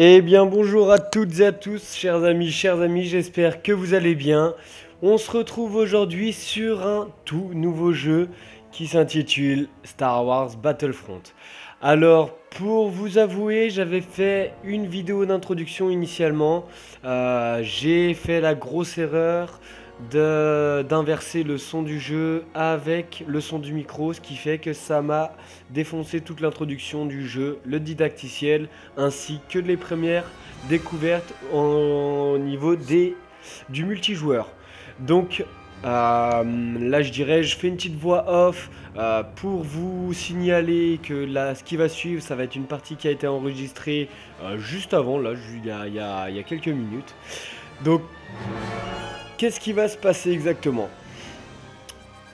Eh bien bonjour à toutes et à tous, chers amis, j'espère que vous allez bien. On se retrouve aujourd'hui sur un tout nouveau jeu qui s'intitule Star Wars Battlefront. Alors, pour vous avouer, j'avais fait une vidéo d'introduction initialement. J'ai fait la grosse erreur d'inverser le son du jeu avec le son du micro, ce qui fait que ça m'a défoncé toute l'introduction du jeu, le didacticiel, ainsi que les premières découvertes au niveau du multijoueur. Donc là, je dirais, je fais une petite voix off pour vous signaler que là, ce qui va suivre, ça va être une partie qui a été enregistrée juste avant, là, il y a quelques minutes. Donc, qu'est-ce qui va se passer exactement?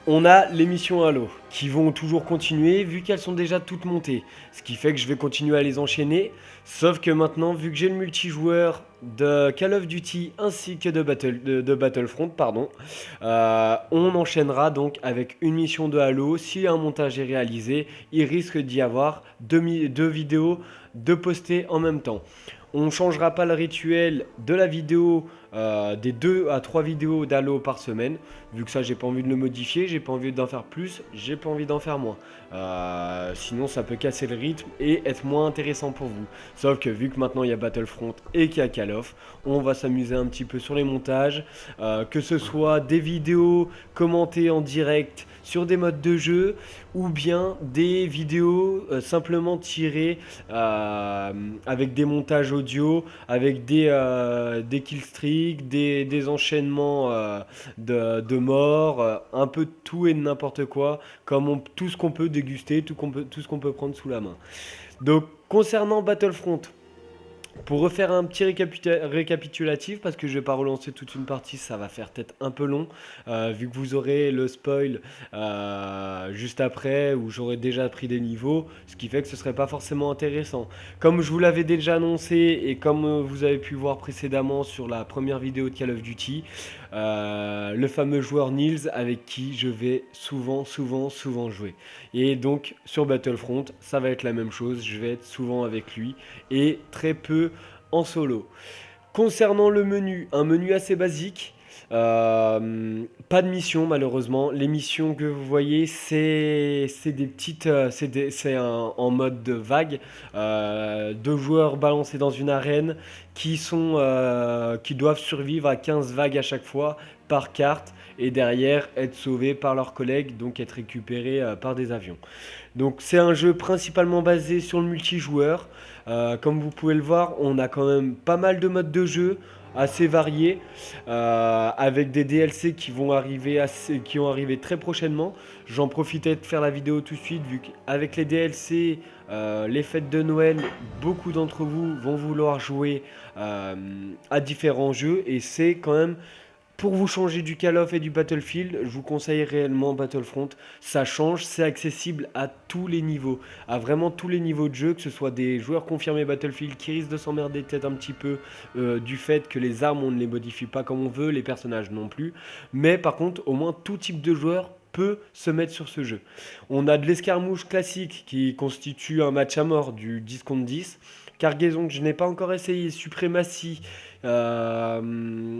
On a les missions Halo qui vont toujours continuer vu qu'elles sont déjà toutes montées. Ce qui fait que je vais continuer à les enchaîner. Sauf que maintenant, vu que j'ai le multijoueur de Call of Duty ainsi que de Battlefront, pardon, on enchaînera donc avec une mission de Halo. Si un montage est réalisé, il risque d'y avoir deux vidéos de poster en même temps. On ne changera pas le rituel de la vidéo, des 2 à 3 vidéos d'Halo par semaine. Vu que ça, j'ai pas envie de le modifier, j'ai pas envie d'en faire plus, j'ai pas envie d'en faire moins. Sinon, ça peut casser le rythme et être moins intéressant pour vous. Sauf que vu que maintenant il y a Battlefront et qu'il y a Call of, on va s'amuser un petit peu sur les montages, que ce soit des vidéos commentées en direct sur des modes de jeu ou bien des vidéos simplement tirées avec des montages audio, avec des killstreaks, des enchaînements de morts, un peu de tout et de n'importe quoi, tout ce qu'on peut déguster, tout ce qu'on peut prendre sous la main. Donc concernant Battlefront, pour refaire un petit récapitulatif, parce que je vais pas relancer toute une partie, ça va faire peut-être un peu long, vu que vous aurez le spoil juste après, où j'aurai déjà pris des niveaux, ce qui fait que ce serait pas forcément intéressant. Comme je vous l'avais déjà annoncé, et comme vous avez pu voir précédemment sur la première vidéo de Call of Duty, le fameux joueur Nils avec qui je vais souvent jouer. Et donc sur Battlefront, ça va être la même chose, je vais être souvent avec lui et très peu en solo. Concernant le menu, un menu assez basique. Pas de mission malheureusement. Les missions que vous voyez, c'est des petites, en mode de vague. Deux joueurs balancés dans une arène qui doivent survivre à 15 vagues à chaque fois par carte et derrière être sauvés par leurs collègues, donc être récupérés par des avions. Donc c'est un jeu principalement basé sur le multijoueur. Comme vous pouvez le voir, on a quand même pas mal de modes de jeu assez variés, avec des DLC qui vont arriver très prochainement. J'en profitais de faire la vidéo tout de suite, vu qu'avec les DLC, les fêtes de Noël, beaucoup d'entre vous vont vouloir jouer à différents jeux, et c'est quand même pour vous changer du Call of et du Battlefield, je vous conseille réellement Battlefront. Ça change, c'est accessible à tous les niveaux, à vraiment tous les niveaux de jeu, que ce soit des joueurs confirmés Battlefield qui risquent de s'emmerder peut-être un petit peu du fait que les armes on ne les modifie pas comme on veut, les personnages non plus. Mais par contre, au moins tout type de joueur peut se mettre sur ce jeu. On a de l'escarmouche classique qui constitue un match à mort du 10 contre 10. Cargaison que je n'ai pas encore essayé, suprématie.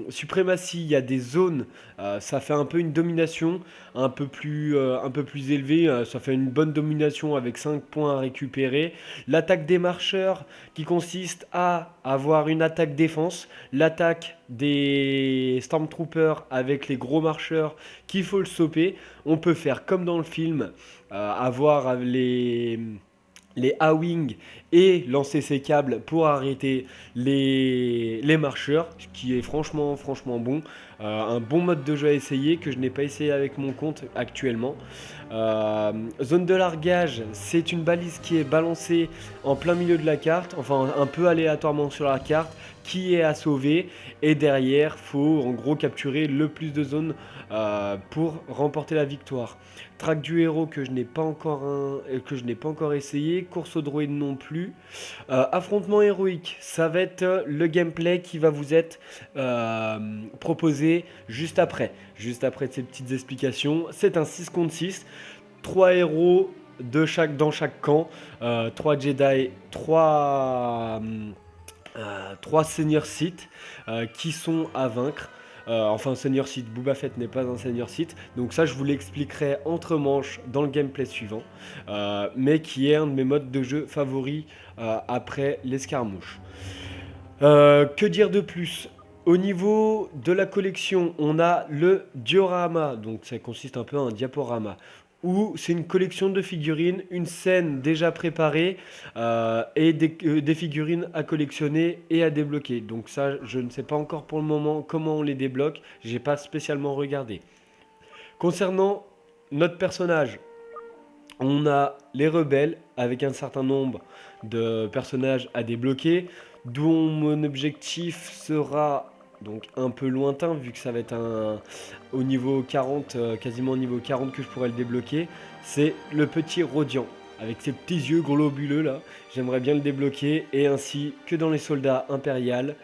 Suprématie, il y a des zones, ça fait un peu une domination un peu plus élevée, ça fait une bonne domination avec 5 points à récupérer. L'attaque des marcheurs qui consiste à avoir une attaque défense, l'attaque des Stormtroopers avec les gros marcheurs qu'il faut le stopper. On peut faire comme dans le film, avoir les A-Wing et lancer ses câbles pour arrêter les marcheurs, ce qui est franchement bon. Un bon mode de jeu à essayer que je n'ai pas essayé avec mon compte actuellement. Zone de largage, c'est une balise qui est balancée en plein milieu de la carte, enfin un peu aléatoirement sur la carte, qui est à sauver. Et derrière, faut en gros capturer le plus de zones pour remporter la victoire. Track du héros que je n'ai pas encore essayé. Course au droïde non plus. Affrontement héroïque, ça va être le gameplay qui va vous être proposé juste après ces petites explications. C'est un 6 contre 6, 3 héros dans chaque camp, 3 Jedi, 3 3 senior sites qui sont à vaincre. Enfin, senior site, Boba Fett n'est pas un senior site, donc ça je vous l'expliquerai entre manches dans le gameplay suivant, mais qui est un de mes modes de jeu favoris après l'escarmouche. Que dire de plus? Au niveau de la collection, on a le diorama, donc ça consiste un peu en un diaporama, où c'est une collection de figurines, une scène déjà préparée et des figurines à collectionner et à débloquer. Donc ça, je ne sais pas encore pour le moment comment on les débloque, j'ai pas spécialement regardé. Concernant notre personnage, on a les rebelles avec un certain nombre de personnages à débloquer, dont mon objectif sera donc un peu lointain vu que ça va être au niveau 40, quasiment au niveau 40 que je pourrais le débloquer. C'est le petit Rodian avec ses petits yeux globuleux là. J'aimerais bien le débloquer et ainsi que dans les soldats impériales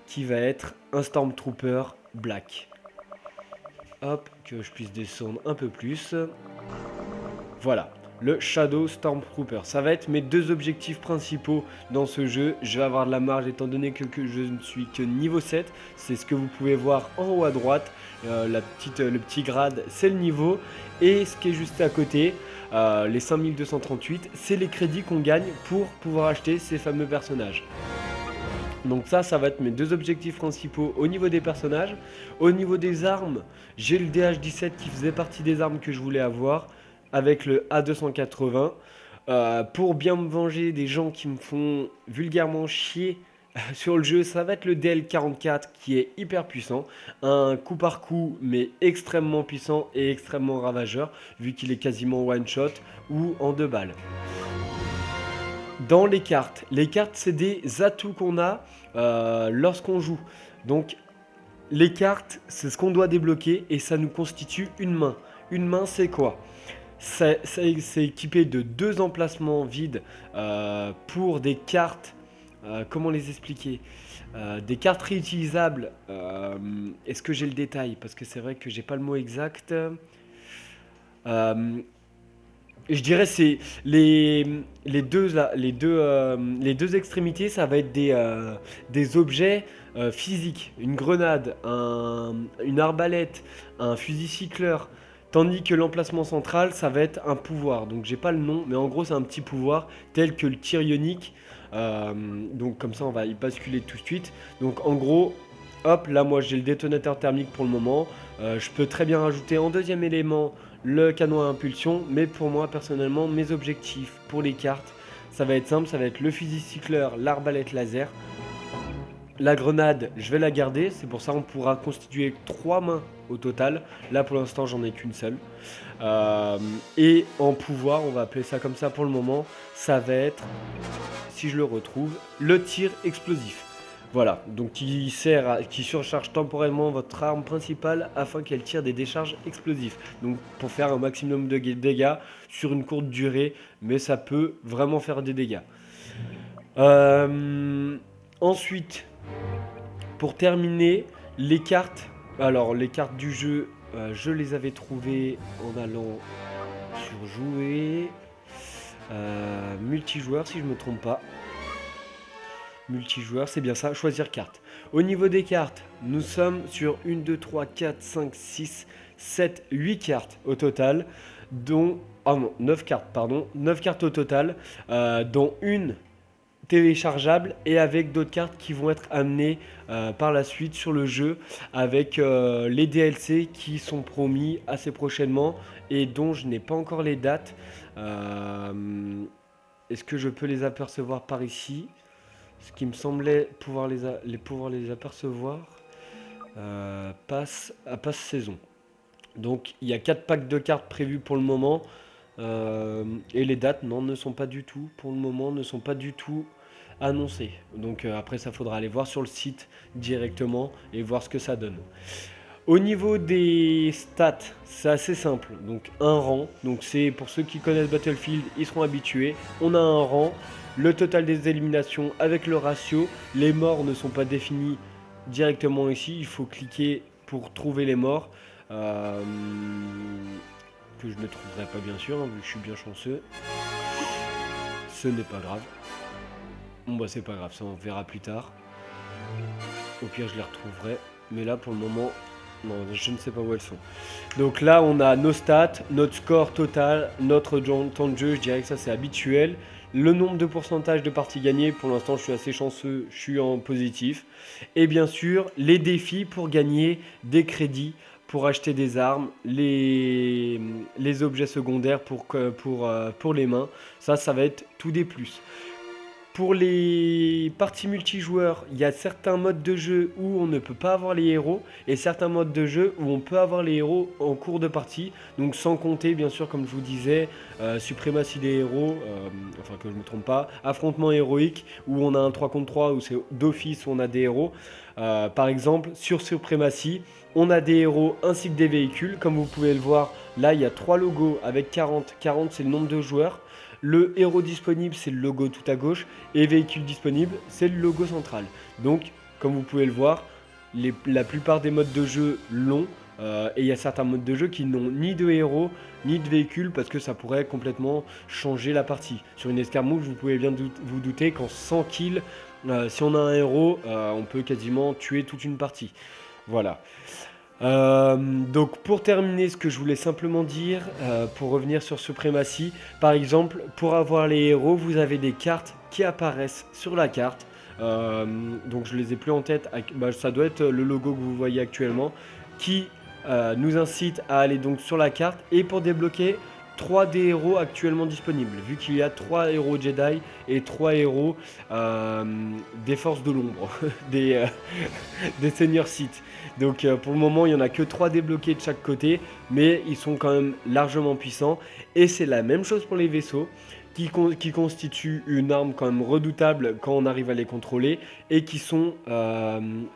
qui va être un Stormtrooper Black. Hop, que je puisse descendre un peu plus. Voilà, le Shadow Stormtrooper. Ça va être mes deux objectifs principaux dans ce jeu. Je vais avoir de la marge étant donné que je ne suis que niveau 7. C'est ce que vous pouvez voir en haut à droite. Le petit grade, c'est le niveau. Et ce qui est juste à côté, les 5238, c'est les crédits qu'on gagne pour pouvoir acheter ces fameux personnages. Donc ça va être mes deux objectifs principaux au niveau des personnages. Au niveau des armes, j'ai le DH17 qui faisait partie des armes que je voulais avoir avec le A280 pour bien me venger des gens qui me font vulgairement chier sur le jeu. Ça va être le DL44 qui est hyper puissant, un coup par coup mais extrêmement puissant et extrêmement ravageur vu qu'il est quasiment one shot ou en 2 balles. Dans les cartes c'est des atouts qu'on a lorsqu'on joue. Donc les cartes, c'est ce qu'on doit débloquer et ça nous constitue une main. Une main, c'est quoi? C'est équipé de 2 emplacements vides pour des cartes. Comment les expliquer? Des cartes réutilisables. Est-ce que j'ai le détail? Parce que c'est vrai que j'ai pas le mot exact. Je dirais c'est les deux extrémités, ça va être des objets physiques, une grenade, une arbalète, un fusil cycleur, tandis que l'emplacement central, ça va être un pouvoir. Donc j'ai pas le nom, mais en gros c'est un petit pouvoir tel que le tir ionique. Donc comme ça on va y basculer tout de suite. Donc en gros, hop, là moi j'ai le détonateur thermique pour le moment. Je peux très bien rajouter en deuxième élément le canon à impulsion, mais pour moi personnellement mes objectifs pour les cartes ça va être simple, ça va être le fusil cycleur, l'arbalète laser, la grenade je vais la garder, c'est pour ça on pourra constituer 3 mains au total, là pour l'instant j'en ai qu'une seule. Et en pouvoir, on va appeler ça comme ça pour le moment, ça va être, si je le retrouve, le tir explosif. Voilà, donc qui surcharge temporairement votre arme principale afin qu'elle tire des décharges explosives. Donc pour faire un maximum de dégâts sur une courte durée, mais ça peut vraiment faire des dégâts. Ensuite, pour terminer, les cartes. Alors les cartes du jeu, je les avais trouvées en allant sur jouer, multijoueur si je me trompe pas. Multijoueur, c'est bien ça, choisir carte. Au niveau des cartes, nous sommes sur 1, 2, 3, 4, 5, 6, 7, 8 cartes au total, dont... Ah non, 9 cartes, pardon. 9 cartes au total, dont une téléchargeable et avec d'autres cartes qui vont être amenées par la suite sur le jeu avec les DLC qui sont promis assez prochainement et dont je n'ai pas encore les dates. Est-ce que je peux les apercevoir par ici? Ce qui me semblait pouvoir les apercevoir passe saison. Donc il y a 4 packs de cartes prévus pour le moment. Et les dates ne sont pas du tout, pour le moment, ne sont pas du tout annoncées. Donc après ça faudra aller voir sur le site directement et voir ce que ça donne. Au niveau des stats, c'est assez simple. Donc un rang, donc c'est pour ceux qui connaissent Battlefield, ils seront habitués. On a un rang, le total des éliminations avec le ratio. Les morts ne sont pas définis directement ici, il faut cliquer pour trouver les morts. Que je ne trouverai pas bien sûr, vu que je suis bien chanceux. Ce n'est pas grave. Bon bah c'est pas grave, ça on verra plus tard. Au pire je les retrouverai. Mais là pour le moment, non, je ne sais pas où elles sont. Donc là on a nos stats, notre score total, notre temps de jeu, je dirais que ça c'est habituel. Le nombre de pourcentage de parties gagnées, pour l'instant je suis assez chanceux, je suis en positif. Et bien sûr les défis pour gagner des crédits, pour acheter des armes, les objets secondaires pour les mains. Ça va être tout des plus. Pour les parties multijoueurs, il y a certains modes de jeu où on ne peut pas avoir les héros et certains modes de jeu où on peut avoir les héros en cours de partie. Donc sans compter bien sûr comme je vous disais, suprématie des héros, enfin que je ne me trompe pas, affrontement héroïque où on a un 3 contre 3 où c'est d'office où on a des héros. Par exemple sur suprématie, on a des héros ainsi que des véhicules. Comme vous pouvez le voir, là il y a 3 logos avec 40. 40 c'est le nombre de joueurs. Le héros disponible, c'est le logo tout à gauche. Et véhicule disponible, c'est le logo central. Donc, comme vous pouvez le voir, la plupart des modes de jeu l'ont. Et il y a certains modes de jeu qui n'ont ni de héros, ni de véhicule, parce que ça pourrait complètement changer la partie. Sur une escarmouche, vous pouvez bien vous douter qu'en 100 kills, si on a un héros, on peut quasiment tuer toute une partie. Voilà. Donc pour terminer, ce que je voulais simplement dire, pour revenir sur Suprématie, par exemple, pour avoir les héros, vous avez des cartes qui apparaissent sur la carte. Donc je les ai plus en tête, ça doit être le logo que vous voyez actuellement, qui nous incite à aller donc sur la carte et pour débloquer 3 des héros actuellement disponibles, vu qu'il y a 3 héros Jedi et 3 héros des forces de l'ombre, des seigneurs Sith. Donc pour le moment il n'y en a que 3 débloqués de chaque côté, mais ils sont quand même largement puissants. Et c'est la même chose pour les vaisseaux, qui constituent une arme quand même redoutable quand on arrive à les contrôler, et qui sont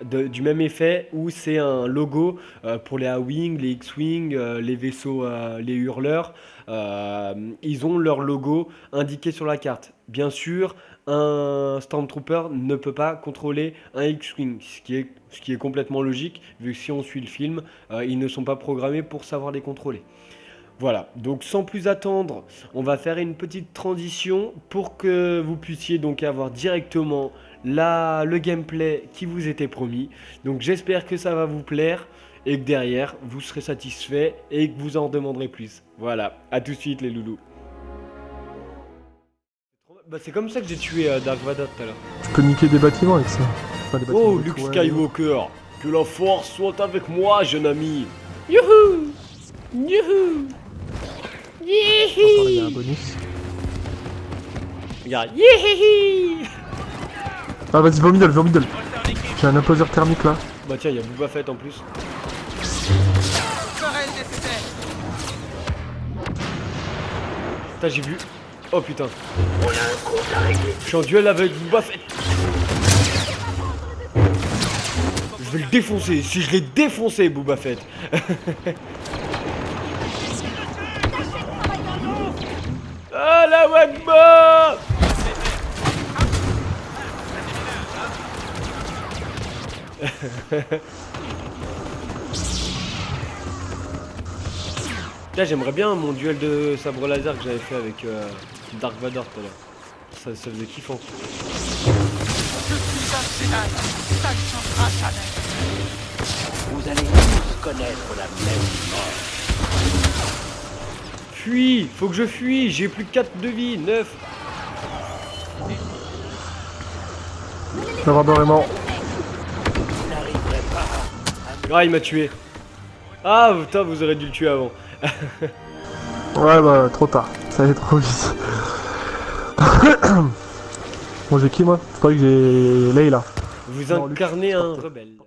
du même effet où c'est un logo pour les A-Wing, les X-Wing, les vaisseaux, les hurleurs. Ils ont leur logo indiqué sur la carte. Bien sûr, un Stormtrooper ne peut pas contrôler un X-Wing, ce qui est complètement logique, vu que si on suit le film, ils ne sont pas programmés pour savoir les contrôler. Voilà, donc sans plus attendre, on va faire une petite transition pour que vous puissiez donc avoir directement le gameplay qui vous était promis. Donc j'espère que ça va vous plaire et que derrière vous serez satisfait et que vous en demanderez plus. Voilà, à tout de suite les loulous. Bah c'est comme ça que j'ai tué Dark Vador tout à l'heure. Tu peux niquer des bâtiments avec ça. Enfin, des bâtiments Oh de Luke tourelles. Skywalker, que la force soit avec moi jeune ami. Youhou, youhou. Attends, il y a un bonus. Regarde, yihihi. Ah vas-y, va au middle, va au middle. J'ai un imposeur thermique là. Bah tiens, il y a Boba Fett en plus. Putain, j'ai vu. Oh putain. Je suis en duel avec Boba Fett. Je vais le défoncer. Si je l'ai défoncé, Boba Fett. Ah la Wagba. Là j'aimerais bien mon duel de sabre laser que j'avais fait avec Dark Vador tout à l'heure. Ça faisait kiffant. Vous allez tous connaître la même mort. Fuis, faut que je fuis, j'ai plus que 4 de vie, 9. Lavrador est mort. Vous n'arriverez pas à... Ah il m'a tué. Ah putain vous aurez dû le tuer avant. Ouais bah trop tard, ça allait trop vite. Bon j'ai qui moi? Je croyais que j'ai Leila. Vous Non, Luke, incarnez c'est un parfait. rebelle.